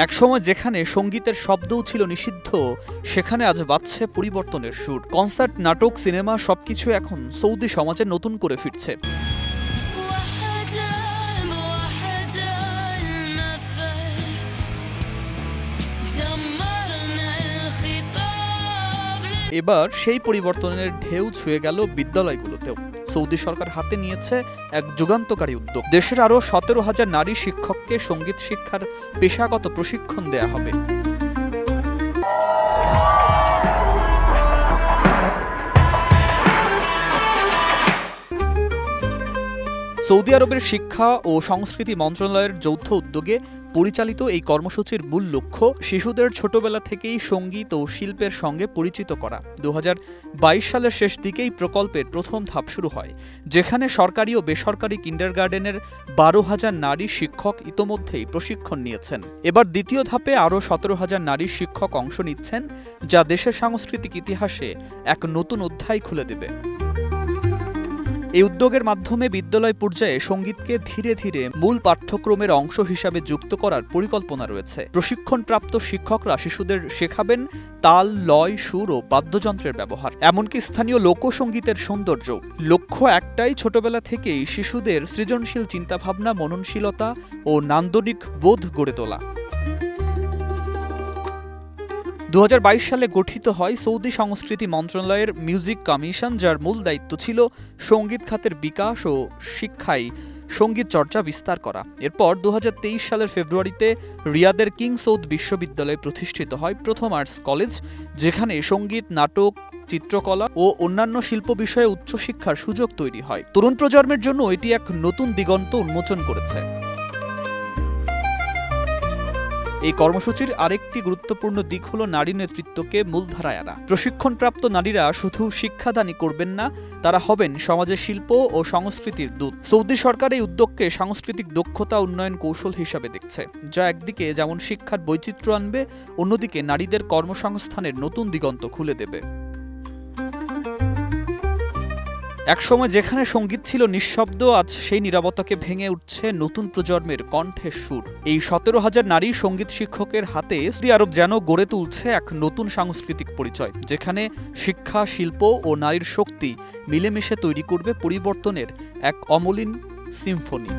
একসময় যেখানে সঙ্গীতের শব্দও ছিল নিষিদ্ধ, সেখানে আজ বাজছে পরিবর্তনের সুর। কনসার্ট, নাটক, সিনেমা সবকিছু এখন সৌদি সমাজে নতুন করে ফিরছে। এবার সেই পরিবর্তনের ঢেউ ছুঁয়ে গেল বিদ্যালয়গুলোতেও। সৌদি সরকার হাতে নিয়েছে এক যুগান্তকারী উদ্যোগ। দেশের আরও 17,000 নারী শিক্ষককে সঙ্গীত শিক্ষার পেশাগত প্রশিক্ষণ দেয়া হবে। সৌদি আরবের শিক্ষা ও সংস্কৃতি মন্ত্রণালয়ের যৌথ উদ্যোগে পরিচালিত এই কর্মসূচির মূল লক্ষ্য শিশুদের ছোটবেলা থেকেই সঙ্গীত ও শিল্পের সঙ্গে পরিচিত করা। 2022 সালের শেষ দিকেই প্রকল্পের প্রথম ধাপ শুরু হয়, যেখানে সরকারি ও বেসরকারি কিন্ডারগার্টেনের 12,000 নারী শিক্ষক ইতোমধ্যেই প্রশিক্ষণ নিয়েছেন। এবার দ্বিতীয় ধাপে আরও 17,000 নারী শিক্ষক অংশ নিচ্ছেন, যা দেশের সাংস্কৃতিক ইতিহাসে এক নতুন অধ্যায় খুলে দেবে। এই উদ্যোগের মাধ্যমে বিদ্যালয় পর্যায়ে সঙ্গীতকে ধীরে ধীরে মূল পাঠ্যক্রমের অংশ হিসাবে যুক্ত করার পরিকল্পনা রয়েছে। প্রশিক্ষণপ্রাপ্ত শিক্ষকরা শিশুদের শেখাবেন তাল, লয়, সুর ও বাদ্যযন্ত্রের ব্যবহার, এমনকি স্থানীয় লোকসঙ্গীতের সৌন্দর্য। লক্ষ্য একটাই, ছোটবেলা থেকেই শিশুদের সৃজনশীল চিন্তাভাবনা, মননশীলতা ও নান্দনিক বোধ গড়ে তোলা। 2022 সালে গঠিত হয় সৌদি সংস্কৃতি মন্ত্রণালয়ের মিউজিক কমিশন, যার মূল দায়িত্ব ছিল সঙ্গীত খাতের বিকাশ ও শিক্ষায় সঙ্গীত চর্চা বিস্তার করা। এরপর 2023 সালের ফেব্রুয়ারিতে রিয়াদের কিং সৌদ বিশ্ববিদ্যালয়ে প্রতিষ্ঠিত হয় প্রথম আর্টস কলেজ, যেখানে সঙ্গীত, নাটক, চিত্রকলা ও অন্যান্য শিল্প বিষয়ে উচ্চশিক্ষার সুযোগ তৈরি হয়। তরুণ প্রজন্মের জন্য এটি এক নতুন দিগন্ত উন্মোচন করেছে। এই কর্মসূচির আরেকটি গুরুত্বপূর্ণ দিক হল নারী নেতৃত্বকে মূলধারায় আনা। প্রশিক্ষণপ্রাপ্ত নারীরা শুধু শিক্ষাদানই করবেন না, তারা হবেন সমাজের শিল্প ও সংস্কৃতির দূত। সৌদি সরকার এই উদ্যোগকে সাংস্কৃতিক দক্ষতা উন্নয়ন কৌশল হিসাবে দেখছে, যা একদিকে যেমন শিক্ষার বৈচিত্র্য আনবে, অন্যদিকে নারীদের কর্মসংস্থানের নতুন দিগন্ত খুলে দেবে। একসময় যেখানে সঙ্গীত ছিল নিঃশব্দ, আজ সেই নীরবতাকে ভেঙে উঠছে নতুন প্রজন্মের কণ্ঠের সুর। এই 17,000 নারী সঙ্গীত শিক্ষকের হাতে সৌদি আরব যেন গড়ে তুলছে এক নতুন সাংস্কৃতিক পরিচয়, যেখানে শিক্ষা, শিল্প ও নারীর শক্তি মিলেমিশে তৈরি করবে পরিবর্তনের এক অমলিন সিম্ফনি।